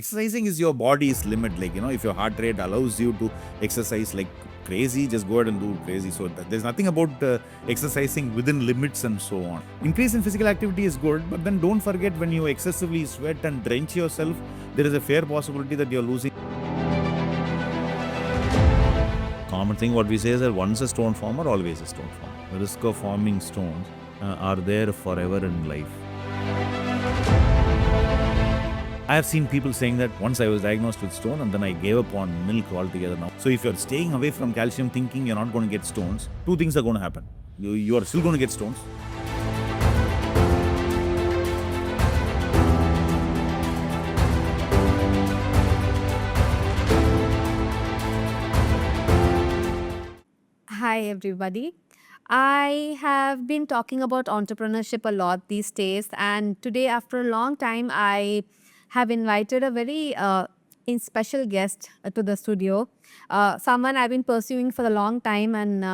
Exercising is your body's limit. Like, if your heart rate allows you to exercise like crazy, just go ahead and do crazy. So there's nothing about exercising within limits and so on. Increase in physical activity is good, but then don't forget, when you excessively sweat and drench yourself, there is a fair possibility that you're losing. Common thing what we say is that once a stone former, always a stone former. The risk of forming stones are there forever in life. I have seen people saying that once I was diagnosed with stone and then I gave up on milk altogether now. So if you're staying away from calcium thinking you're not going to get stones, two things are going to happen. You are still going to get stones. Hi, everybody. I have been talking about entrepreneurship a lot these days, and today, after a long time, I have invited a very special guest to the studio. Someone I've been pursuing for a long time, and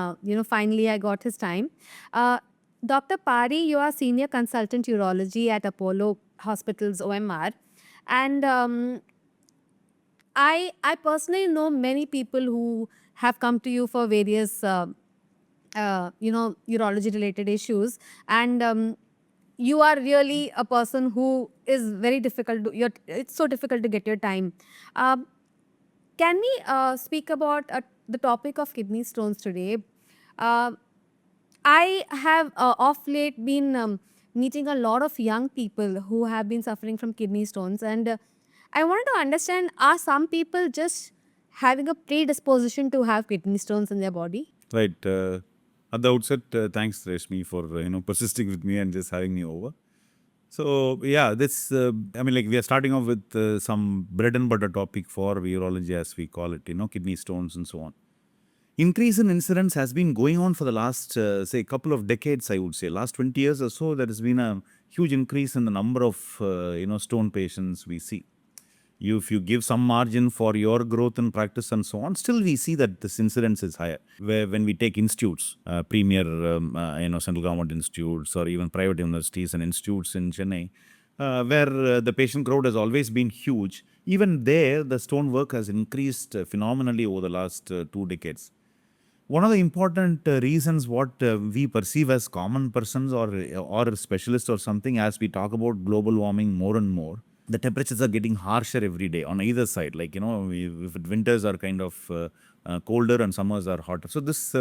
finally, I got his time. Uh, Dr. Pari, you are senior consultant urology at Apollo Hospitals OMR, and I personally know many people who have come to you for various urology related issues, and you are really a person who is very difficult to, it's so difficult to get your time. um, can we speak about the topic of kidney stones today? uh, I have of late been meeting a lot of young people who have been suffering from kidney stones, and I wanted to understand, are some people just having a predisposition to have kidney stones in their body? Right. At the outset, thanks Reshmi for persisting with me and just having me over. So yeah, this we are starting off with some bread and butter topic for urology, as we call it, kidney stones and so on. Increase in incidence has been going on for the last, say, couple of decades, I would say. Last 20 years or so, there has been a huge increase in the number of, stone patients we see. If you give some margin for your growth in practice and so on, still we see that this incidence is higher. Where when we take institutes, premier, central government institutes or even private universities and institutes in Chennai, where the patient crowd has always been huge, even there the stone work has increased phenomenally over the last 2 decades. One of the important reasons what we perceive as common persons or specialists or something, as we talk about global warming more and more, the temperatures are getting harsher every day on either side. Like, if winters are kind of colder and summers are hotter. So this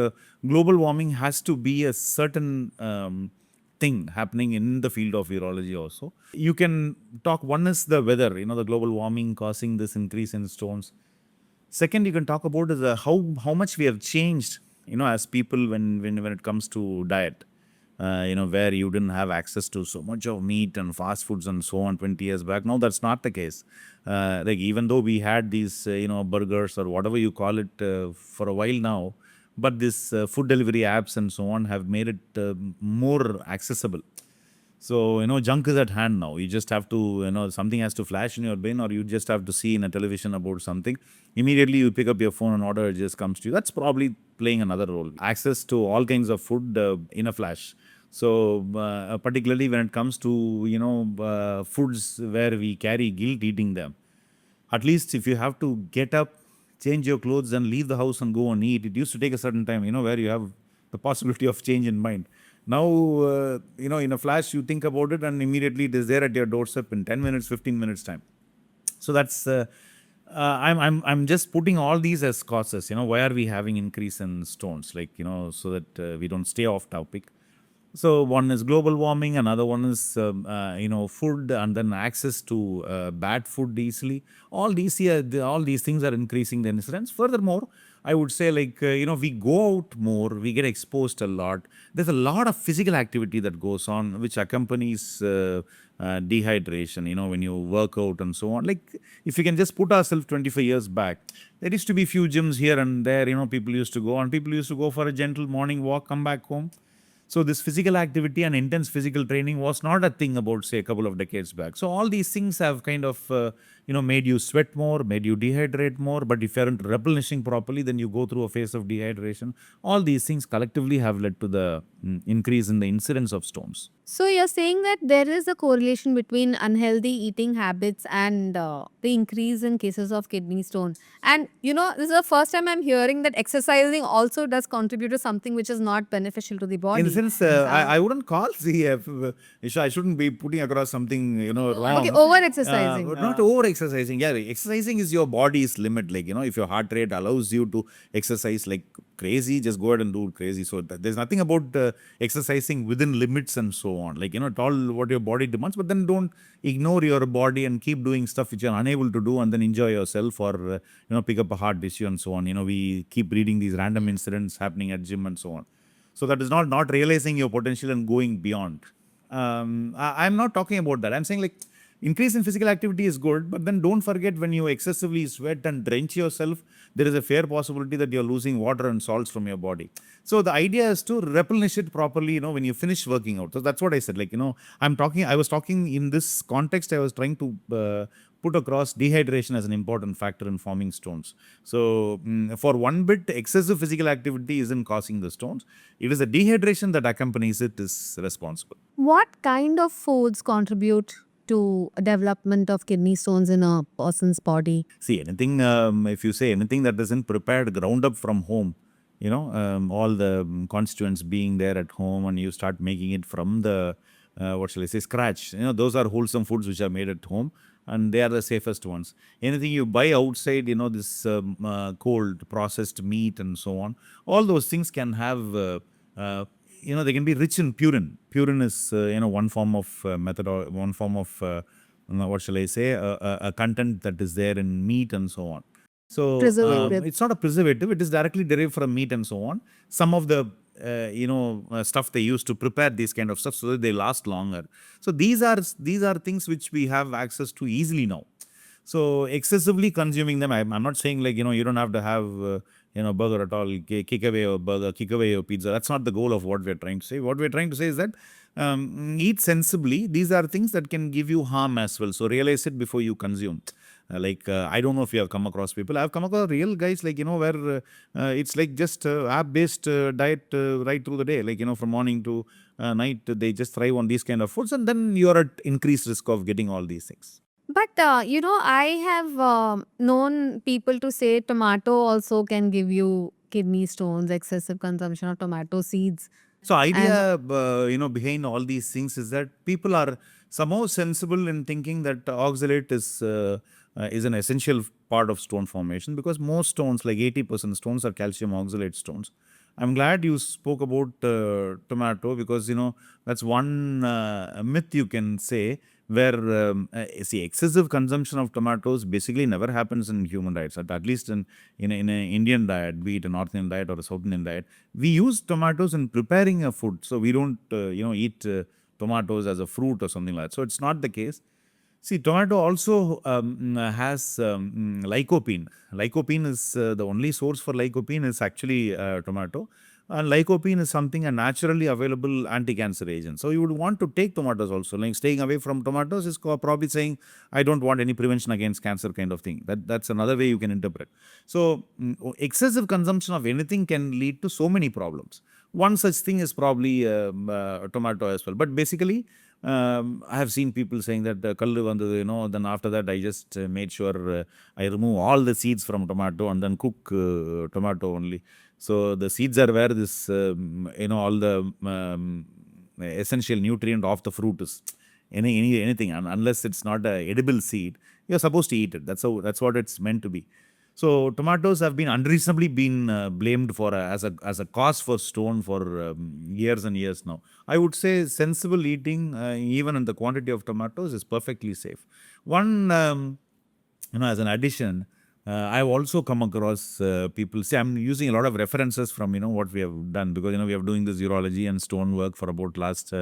global warming has to be a certain thing happening in the field of urology also. You can talk, one is the weather, the global warming causing this increase in stones. Second, you can talk about is how much we have changed, as people when it comes to diet. Where you didn't have access to so much of meat and fast foods and so on 20 years back. Now that's not the case. Like, even though we had these, burgers or whatever you call it for a while now, but this food delivery apps and so on have made it more accessible. So, junk is at hand now. You just have to, something has to flash in your brain, or you just have to see in a television about something. Immediately you pick up your phone and order, it just comes to you. That's probably playing another role. Access to all kinds of food in a flash. So, particularly when it comes to, foods where we carry guilt eating them. At least if you have to get up, change your clothes and leave the house and go and eat, it used to take a certain time, where you have the possibility of change in mind. Now, in a flash, you think about it and immediately it is there at your doorstep in 10 minutes, 15 minutes time. So that's, I'm just putting all these as causes, why are we having increase in stones, like, so that we don't stay off topic. So one is global warming, another one is food, and then access to bad food easily. All these all these things are increasing the incidence. Furthermore, I would say, like, we go out more, we get exposed a lot. There's a lot of physical activity that goes on, which accompanies dehydration. When you work out and so on. Like, if you can just put ourselves 25 years back, there used to be few gyms here and there. People used to go, and people used to go for a gentle morning walk, come back home. So this physical activity and intense physical training was not a thing about, say, a couple of decades back. So all these things have kind of made you sweat more, made you dehydrate more. But if you aren't replenishing properly, then you go through a phase of dehydration. All these things collectively have led to the increase in the incidence of stones. So you're saying that there is a correlation between unhealthy eating habits and the increase in cases of kidney stone. And this is the first time I'm hearing that exercising also does contribute to something which is not beneficial to the In the body. sense, Uh, I wouldn't call, see, Isha, I shouldn't be putting across something, okay, wrong. over exercising. But not over exercising. Yeah, exercising is your body's limit. Like, if your heart rate allows you to exercise like crazy, just go ahead and do it crazy. So there's nothing about exercising within limits and so on. Like, it's all what your body demands, but then don't ignore your body and keep doing stuff which you're unable to do and then enjoy yourself, or, pick up a heart issue and so on. We keep reading these random incidents happening at gym and so on. So that is not realizing your potential and going beyond. I'm not talking about that. I'm saying, like, increase in physical activity is good, but then don't forget, when you excessively sweat and drench yourself, there is a fair possibility that you're losing water and salts from your body. So the idea is to replenish it properly, when you finish working out. So that's what I said. Like, I was talking in this context, I was trying to put across dehydration as an important factor in forming stones. So, for one bit, excessive physical activity isn't causing the stones. It is the dehydration that accompanies it is responsible. What kind of foods contribute to development of kidney stones in a person's body? See, anything, if you say anything that isn't prepared, ground up from home, all the constituents being there at home, and you start making it from the, what shall I say, scratch. Those are wholesome foods which are made at home, and they are the safest ones. Anything you buy outside, this cold processed meat and so on, all those things can have, they can be rich in purin. Purin is, one form of method, or one form of, what shall I say, a content that is there in meat and so on. So, Preservative. it's not a preservative, it is directly derived from meat and so on. Some of the, stuff they use to prepare these kind of stuff so that they last longer. So these are things which we have access to easily now. So excessively consuming them, I'm not saying, like, you don't have to have, burger at all, kick away your burger, kick away your pizza. That's not the goal of what we're trying to say. What we're trying to say is that, eat sensibly. These are things that can give you harm as well. So realize it before you consume. I don't know if you have come across people. I've come across real guys, like, where it's like just app-based diet right through the day. Like, from morning to night, they just thrive on these kind of foods, and then you're at increased risk of getting all these things. But I have known people to say tomato also can give you kidney stones, excessive consumption of tomato seeds. So And idea, behind all these things is that people are somehow sensible in thinking that oxalate is an essential part of stone formation, because most stones, like 80% stones, are calcium oxalate stones. I'm glad you spoke about tomato, because that's one myth you can say, where see, excessive consumption of tomatoes basically never happens in human diets. At least in an Indian diet, be it a North Indian diet or a South Indian diet, we use tomatoes in preparing a food. So we don't eat tomatoes as a fruit or something like that. So it's not the case. See, tomato also has lycopene. Lycopene is the only source for lycopene is actually tomato. And lycopene is something, a naturally available anti-cancer agent. So you would want to take tomatoes also. Like, staying away from tomatoes is probably saying, I don't want any prevention against cancer kind of thing. That's another way you can interpret. So excessive consumption of anything can lead to so many problems. One such thing is probably tomato as well. But basically, I have seen people saying that kallu vandadu, then after that I just made sure I remove all the seeds from tomato and then cook tomato only. So the seeds are where this, all the essential nutrient of the fruit is. Anything, unless it's not a edible seed, you're supposed to eat it. That's what it's meant to be. So tomatoes have been unreasonably been blamed for as a cause for stone for years and years now. I would say sensible eating, even in the quantity of tomatoes, is perfectly safe. One, as an addition, I've also come across people. See, I'm using a lot of references from what we have done, because we are doing this urology and stone work for about last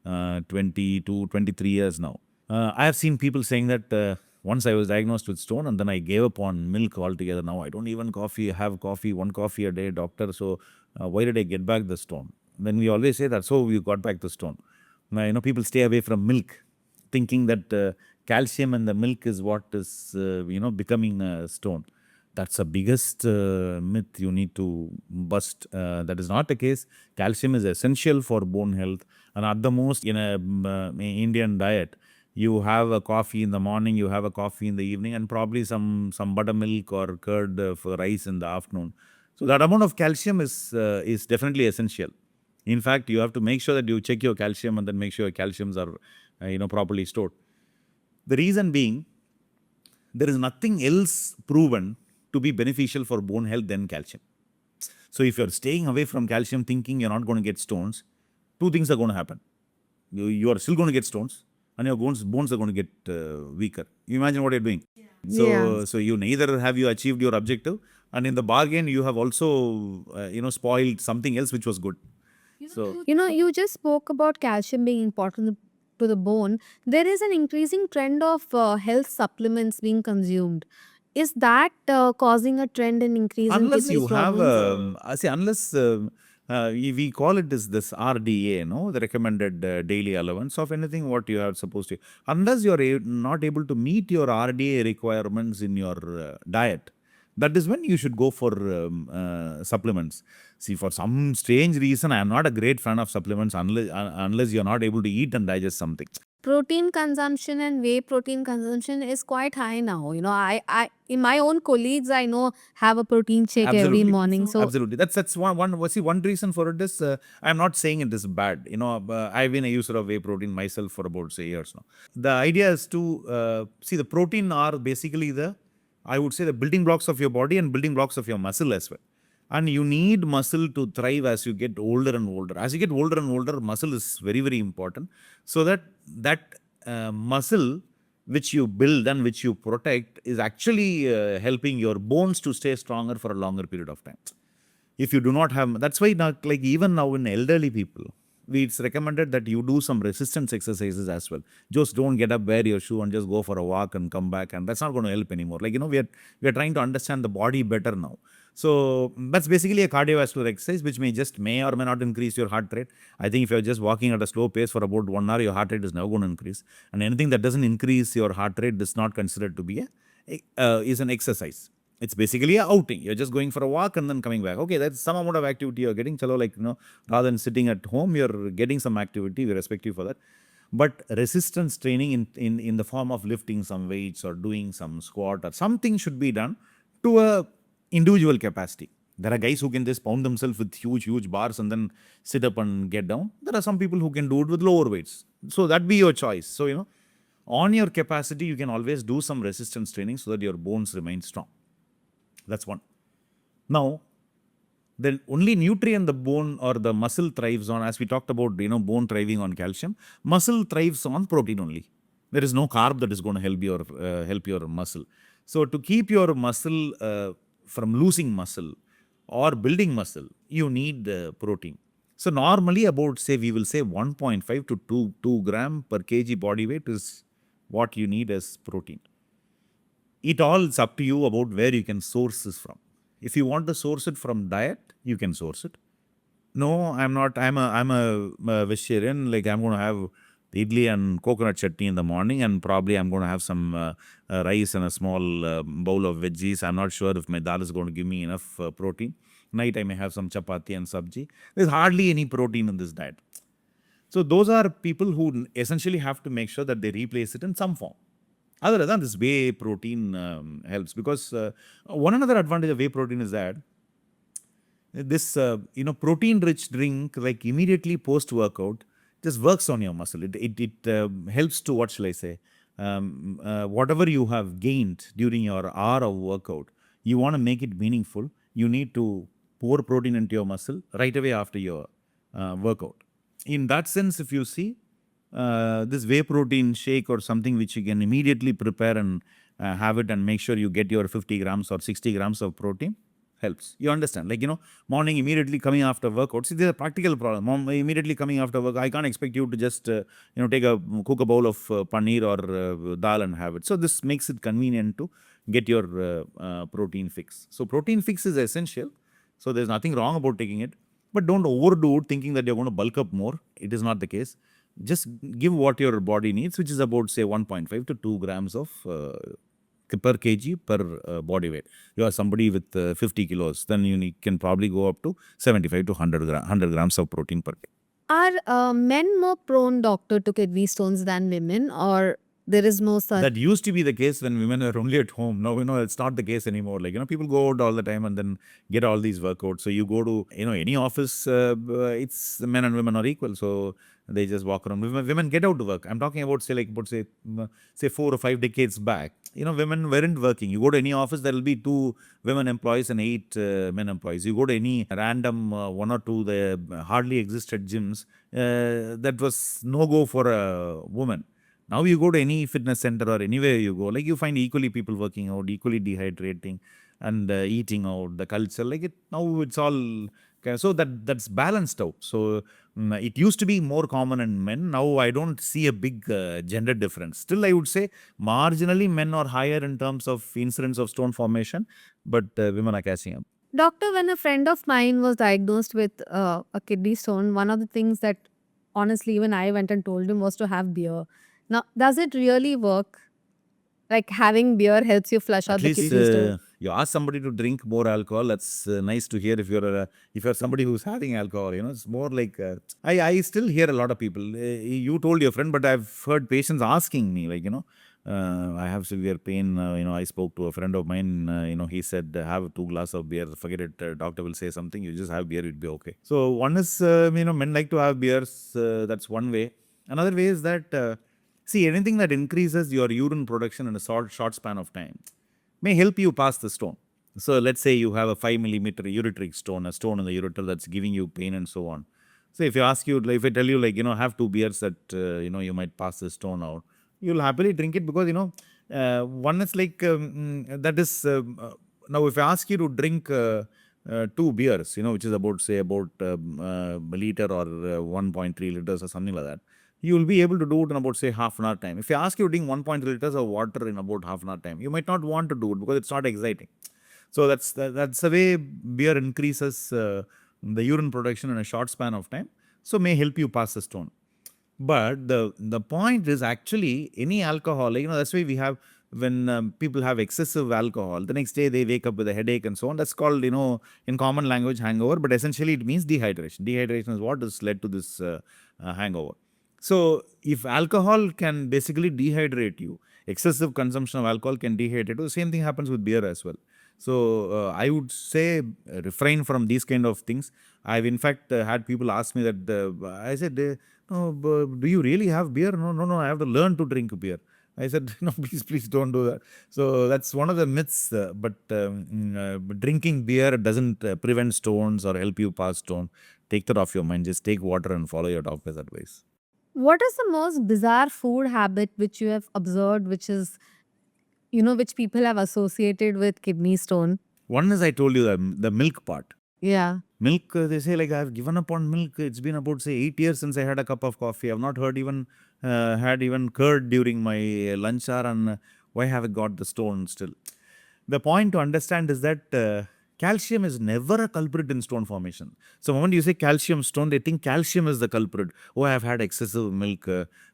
20 to 23 years now. I have seen people saying that once I was diagnosed with stone, and then I gave up on milk altogether. Now I don't even have coffee, one coffee a day, doctor. So why did I get back the stone? Then we always say that, so you got back the stone. Now, people stay away from milk, thinking that calcium in the milk is what is, becoming a stone. That's the biggest myth you need to bust. That is not the case. Calcium is essential for bone health. And at the most, in a Indian diet, you have a coffee in the morning, you have a coffee in the evening, and probably some buttermilk or curd for rice in the afternoon. So that amount of calcium is definitely essential. In fact, you have to make sure that you check your calcium and then make sure your calciums are properly stored. The reason being, there is nothing else proven to be beneficial for bone health than calcium. So if you're staying away from calcium thinking you're not going to get stones, two things are going to happen. You are still going to get stones and your bones are going to get weaker. You imagine what you're doing. Yeah. So you neither have you achieved your objective, and in the bargain you have also spoiled something else which was good. So You just spoke about calcium being important to the bone. There is an increasing trend of health supplements being consumed. Is that causing a trend in increase in unless kidney you have, problems? I say, unless we call it this RDA, no, the recommended daily allowance of anything what you are supposed to. Unless you are not able to meet your RDA requirements in your diet, that is when you should go for supplements. See, for some strange reason, I am not a great fan of supplements unless you are not able to eat and digest something. Protein consumption and whey protein consumption is quite high now. I in my own colleagues I know have a protein shake every Absolutely, morning. So absolutely. That's one. See, one reason for it is I'm not saying it is bad. I've been a user of whey protein myself for about say years now. The idea is to see the protein are basically I would say the building blocks of your body and building blocks of your muscle as well. And you need muscle to thrive as you get older and older. As you get older and older, muscle is very very important. So that muscle which you build and which you protect is actually helping your bones to stay stronger for a longer period of time. If you do not have, that's why now, like even now in elderly people, it's recommended that you do some resistance exercises as well. Just don't get up, wear your shoe, and just go for a walk and come back, and that's not going to help anymore. Like we are trying to understand the body better now. So that's basically a cardiovascular exercise, which may or may not increase your heart rate. I think if you're just walking at a slow pace for about 1 hour, your heart rate is never going to increase. And anything that doesn't increase your heart rate is not considered to be is an exercise. It's basically a outing. You're just going for a walk and then coming back. Okay, that's some amount of activity you're getting. Chalo, rather than sitting at home, you're getting some activity. We respect you for that. But resistance training in the form of lifting some weights or doing some squat or something should be done to a individual capacity. There are guys who can just pound themselves with huge bars and then sit up and get down. There are some people who can do it with lower weights. So that be your choice. So, on your capacity, you can always do some resistance training so that your bones remain strong. That's one. Now, the only nutrient the bone or the muscle thrives on, as we talked about, bone thriving on calcium, muscle thrives on protein only. There is no carb that is going to help your muscle. So, to keep your muscle from losing muscle or building muscle, you need protein. So, normally about say we will say 1.5 to 2 gram per kg body weight is what you need as protein. It all is up to you about where you can source this from. If you want to source it from diet, you can source it. No, I'm not. I'm a vegetarian. Like I'm going to have idli and coconut chutney in the morning, and probably I'm going to have some rice and a small bowl of veggies. I'm not sure if my dal is going to give me enough protein. Night I may have some chapati and sabji. There's hardly any protein in this diet. So those are people who essentially have to make sure that they replace it in some form. Other than this, whey protein helps because one another advantage of whey protein is that this protein rich drink like immediately post workout just works on your muscle. It helps to, what shall I say, whatever you have gained during your hour of workout, you want to make it meaningful. You need to pour protein into your muscle right away after your workout. In that sense, if you see, this whey protein shake or something which you can immediately prepare and have it and make sure you get your 50 grams or 60 grams of protein helps. You understand? Like, morning immediately coming after workout. See, there's a practical problem. Immediately coming after work, I can't expect you to just, cook a bowl of paneer or dal and have it. So this makes it convenient to get your protein fix. So protein fix is essential. So there's nothing wrong about taking it. But don't overdo it thinking that you're going to bulk up more. It is not the case. Just give what your body needs, which is about say 1.5 to 2 grams of per kg per body weight. You are somebody with 50 kilos, then you can probably go up to 75 to 100 grams of protein per day. Are men more prone, doctor, to kidney stones than women, or there is no such? That used to be the case when women were only at home. Now, it's not the case anymore. Like, people go out all the time and then get all these workouts. So you go to, any office, it's men and women are equal. So they just walk around. Women get out to work. I'm talking about, say 4 or 5 decades back. Women weren't working. You go to any office, there will be 2 women employees and 8 men employees. You go to any random 1 or 2, the hardly existed gyms. That was no go for a woman. Now you go to any fitness center or anywhere you go, like you find equally people working out, equally dehydrating and eating out. The culture, like it now, it's all so that's balanced out. So it used to be more common in men. Now I don't see a big gender difference. Still, I would say marginally men are higher in terms of incidence of stone formation, but women are catching up. Doctor, when a friend of mine was diagnosed with a kidney stone, one of the things that honestly even I went and told him was to have beer. Now, does it really work? Like having beer helps you flush out At the least kidney stone? you ask somebody to drink more alcohol. That's nice to hear. If you're somebody who's having alcohol, it's more like I still hear a lot of people. You told your friend, but I've heard patients asking me like, I have severe pain. I spoke to a friend of mine. He said, have 2 glasses of beer. Forget it. Doctor will say something. You just have beer. It'll be okay. So one is, men like to have beers. That's one way. Another way is that. See, anything that increases your urine production in a short span of time may help you pass the stone. So let's say you have a 5 millimeter ureteric stone, a stone in the ureter that's giving you pain and so on. So if I tell you like, have 2 beers that, you might pass the stone out, you'll happily drink it because, one is like, that is, now if I ask you to drink 2 beers, which is about a liter or 1.3 liters or something like that, you will be able to do it in about say half an hour time. If I ask you to drink 1.3 liters of water in about half an hour time, you might not want to do it because it's not exciting. So that's the way beer increases the urine production in a short span of time. So may help you pass the stone. But the point is actually any alcohol, that's why we have when people have excessive alcohol, the next day they wake up with a headache and so on. That's called, in common language, hangover, but essentially it means dehydration. Dehydration is what has led to this hangover. So if alcohol can basically dehydrate you, excessive consumption of alcohol can dehydrate you. The same thing happens with beer as well. So I would say refrain from these kind of things. I've in fact had people ask me that I said, no, do you really have beer? No, I have to learn to drink beer. I said, no, please don't do that. So that's one of the myths. Drinking beer doesn't prevent stones or help you pass stone. Take that off your mind. Just take water and follow your doctor's advice. What is the most bizarre food habit which you have observed, which is, which people have associated with kidney stone? One is I told you the milk part. Yeah. Milk, they say like I've given up on milk. It's been about say 8 years since I had a cup of coffee. I've not had even curd during my lunch hour, and why have I got the stone still? The point to understand is that calcium is never a culprit in stone formation. So when you say calcium stone, they think calcium is the culprit. Oh, I have had excessive milk.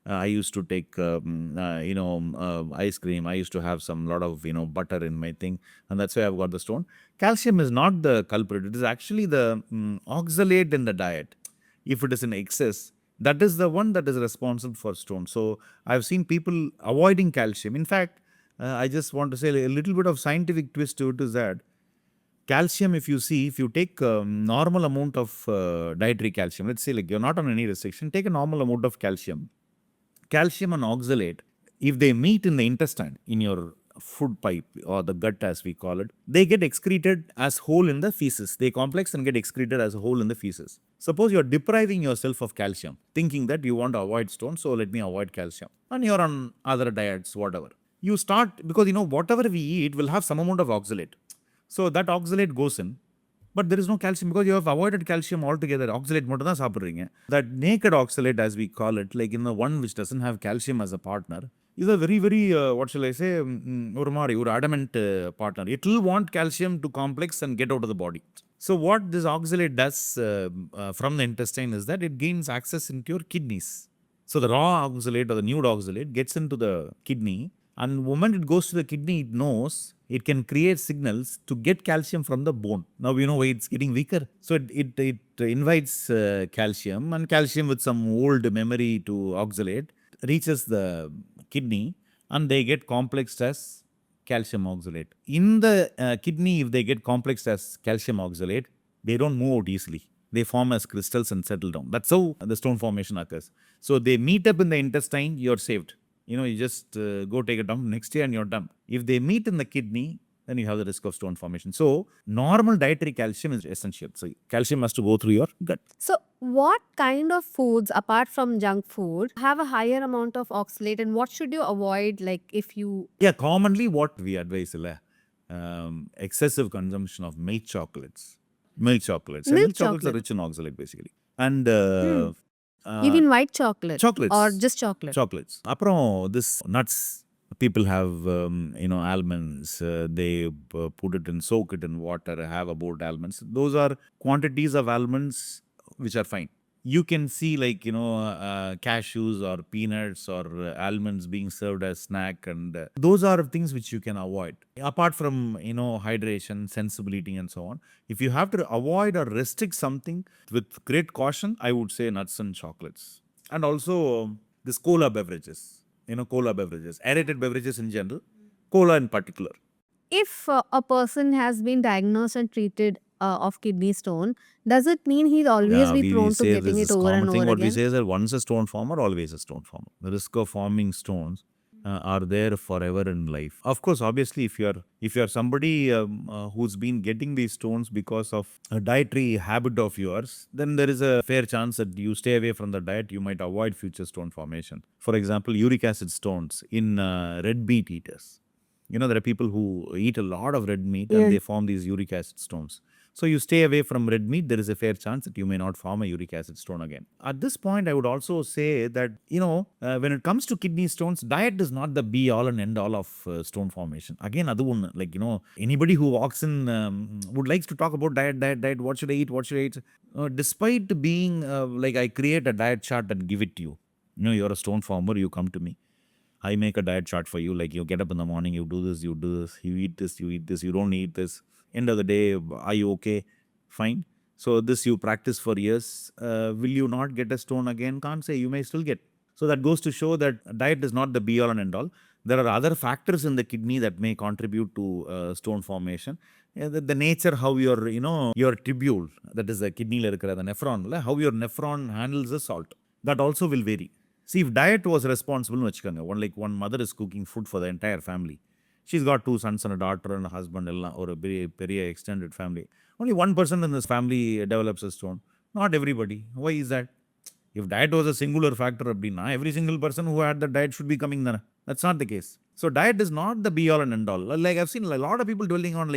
I used to take, ice cream. I used to have some lot of, butter in my thing, and that's why I've got the stone. Calcium is not the culprit. It is actually the oxalate in the diet. If it is in excess, that is the one that is responsible for stone. So I've seen people avoiding calcium. In fact, I just want to say a little bit of scientific twist to it is that calcium, if you take a normal amount of dietary calcium, let's say like you're not on any restriction, take a normal amount of calcium. Calcium and oxalate, if they meet in the intestine, in your food pipe or the gut as we call it, they get excreted as whole in the feces. They complex and get excreted as a whole in the feces. Suppose you're depriving yourself of calcium, thinking that you want to avoid stone, so let me avoid calcium. And you're on other diets, whatever. You start, because whatever we eat will have some amount of oxalate. So that oxalate goes in, but there is no calcium because you have avoided calcium altogether. Oxalate மட்டும் தான் சாப்பிடுறீங்க. That naked oxalate, as we call it, like in the one which doesn't have calcium as a partner, is a very, very, what shall I say, ஒரு adamant partner. It will want calcium to complex and get out of the body. So what this oxalate does from the intestine is that it gains access into your kidneys. So the raw oxalate or the nude oxalate gets into the kidney, and the moment it goes to the kidney, it knows it can create signals to get calcium from the bone. Now we know why it's getting weaker. So it invites calcium, and calcium with some old memory to oxalate reaches the kidney, and they get complexed as calcium oxalate. In the kidney, if they get complexed as calcium oxalate, they don't move out easily. They form as crystals and settle down. That's how the stone formation occurs. So they meet up in the intestine, you're saved. You just go take a dump next year and you're done. If they meet in the kidney, then you have the risk of stone formation. So normal dietary calcium is essential. So calcium has to go through your gut. So, what kind of foods, apart from junk food, have a higher amount of oxalate, and what should you avoid? Like, if you Yeah, commonly what we advise is excessive consumption of milk chocolates. Milk chocolates. And milk milk chocolates are chocolate, rich in oxalate basically. And hmm. You uh, mean white chocolate or chocolates. just chocolate? Chocolates. அப்புறம் this nuts. People have, almonds. They put it and soak it in water, have about almonds. Those are quantities of almonds which are fine. You can see cashews or peanuts or almonds being served as snack, and those are things which you can avoid. Apart from, hydration, sensible eating and so on. If you have to avoid or restrict something with great caution, I would say nuts and chocolates. And also this cola beverages. Cola beverages, aerated beverages in general, cola in particular. If a person has been diagnosed and treated of kidney stone, does it mean he'll always Yeah, be we prone to say getting this it is over common and thing. over What we again? say is that once a stone former, always a stone former. The risk of forming stones are there forever in life. Of course, obviously, if you're somebody who's been getting these stones because of a dietary habit of yours, then there is a fair chance that you stay away from the diet. You might avoid future stone formation. For example, uric acid stones in red meat eaters. There are people who eat a lot of red meat and Yeah. they form these uric acid stones. So you stay away from red meat, there is a fair chance that you may not form a uric acid stone again. At this point, I would also say that, when it comes to kidney stones, diet is not the be all and end all of stone formation. Again, other one, anybody who walks in would likes to talk about diet, what should I eat, what should I eat? Despite being I create a diet chart and give it to you. You're a stone former, you come to me. I make a diet chart for you. Like you get up in the morning, you do this, you do this, you eat this, you eat this, you don't eat this. End of the day, are you okay? Fine. So this you practice for years. Will you not get a stone again? Can't say. You may still get. So that goes to show that diet is not the be all and end all. There are other factors in the kidney that may contribute to stone formation. The nature, how your tubule, that is the kidney, the nephron, how your nephron handles the salt, that also will vary. See, if diet was responsible, one mother is cooking food for the entire family. She's got 2 sons and a daughter and a husband, or a very extended family. Only one person in this family develops a stone. Not everybody. Why is that? If diet was a singular factor, every single person who had the diet should be coming there. That's not the case. So diet is not the be all and end all. Like I've seen a lot of people dwelling on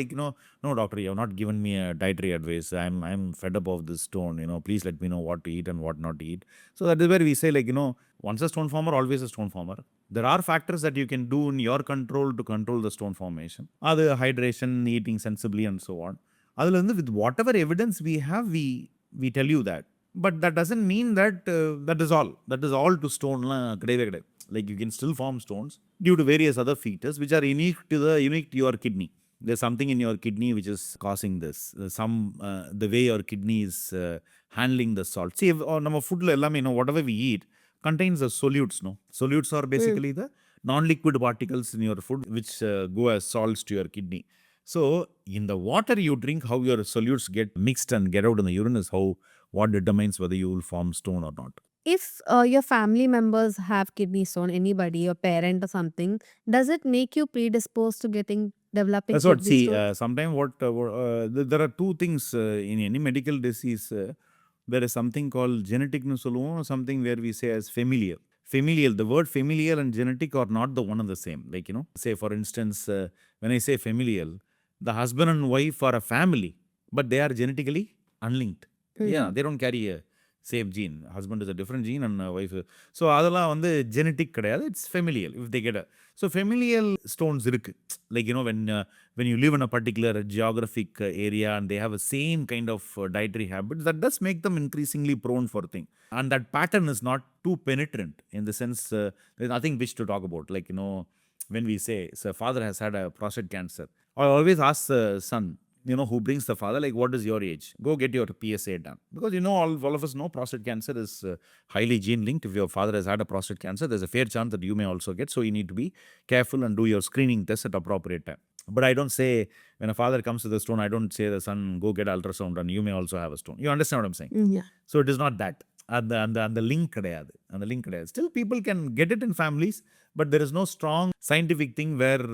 no doctor, you have not given me a dietary advice. I'm fed up of this stone. Please let me know what to eat and what not to eat. So that is where we say once a stone former, always a stone former. There are factors that you can do in your control to control the stone formation. Other hydration, eating sensibly, and so on. With whatever evidence we have, we tell you that. But that doesn't mean that that is all. That is all to stone. Like you can still form stones due to various other features which are unique to your kidney. There's something in your kidney which is causing this. The way your kidney is handling the salt. See, our food, whatever we eat contains the solutes. No, solutes are basically the non-liquid particles in your food which go as salts to your kidney. So, in the water you drink, how your solutes get mixed and get out in the urine is what determines whether you will form stone or not. If your family members have kidney stone, anybody, your parent or something, does it make you predisposed to developing That's what. kidney See, stones? sometimes there are two things in any medical disease. There is something called genetic or something where we say as familial. Familial. The word familial and genetic are not the one and the same. Say for instance, when I say familial, the husband and wife are a family, but they are genetically unlinked. Yeah, they don't carry same gene. Husband is a different gene and wife. So அதெல்லாம் வந்து genetic கிடையாது. It's familial. If they get a so familial stones இருக்கு. Like when you live in a particular geographic area and they have a same kind of dietary habits, that does make them increasingly prone for things. And that pattern is not too penetrant in the sense there's nothing which to talk about. Like, when we say, so father has had a prostate cancer, I always ask the son, who brings the father, like, what is your age? Go get your PSA done. Because, all of us know prostate cancer is highly gene linked. If your father has had a prostate cancer, there's a fair chance that you may also get. So you need to be careful and do your screening test at appropriate time. But I don't say, when a father comes to the stone, I don't say the son, go get ultrasound and you may also have a stone. You understand what I'm saying? Yeah. So it is not that. அந்த link கிடையாது. அந்த link கிடையாது. Still people can get it in families, but there is no strong scientific thing where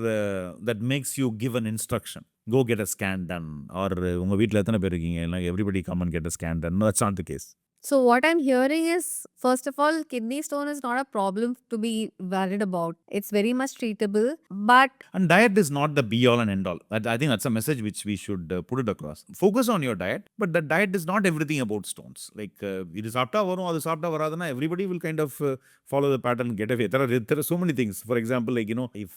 that makes you give an instruction. Go get a scan done. Or உங்க வீட்டில் எத்தனை பேர் இருக்கீங்க? Like, everybody come and get a scan done. No, that's not the case. So what I'm hearing is, first of all, kidney stone is not a problem to be worried about. It's very much treatable. But And diet is not the be all and end all. I think that's a message which we should put it across. Focus on your diet, but the diet is not everything about stones. Like, இது சாப்பிட்டா வரும், அது சாப்பிட்டா வராதுன்னா, everybody will kind of follow the pattern and get away. There are so many things. For example, like, if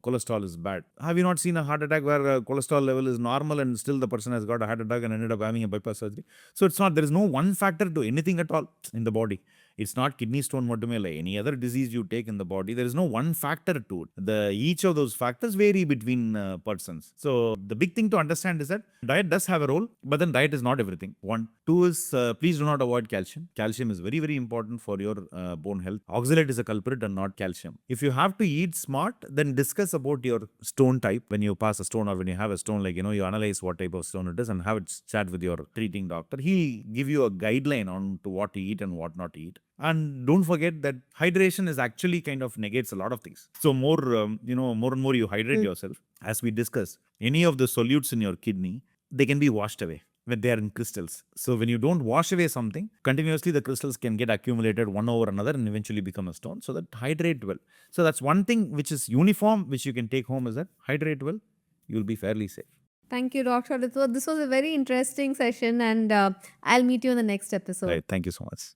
cholesterol is bad. Have you not seen a heart attack where cholesterol level is normal and still the person has got a heart attack and ended up having a bypass surgery? So it's not, there is no one factor to anything at all in the body. It's not kidney stone மட்டுமே இல்லை. Any other disease you take in the body, there is no one factor to it. Each of those factors vary between persons. So the big thing to understand is that diet does have a role, but then diet is not everything. One. Two is, please do not avoid calcium. Calcium is very, very important for your bone health. Oxalate is a culprit and not calcium. If you have to eat smart, then discuss about your stone type when you pass a stone or when you have a stone, like, you analyze what type of stone it is and have it chat with your treating doctor. He'll give you a guideline on to what to eat and what not to eat. And don't forget that hydration is actually kind of negates a lot of things. So more, more and more you hydrate yourself. As we discussed, any of the solutes in your kidney, they can be washed away when they are in crystals. So when you don't wash away something, continuously the crystals can get accumulated one over another and eventually become a stone. So that hydrate well. So that's one thing which is uniform, which you can take home, is that hydrate well, you'll be fairly safe. thank you, Doctor. This was a very interesting session, and I'll meet you in the next episode. Right. Thank you so much.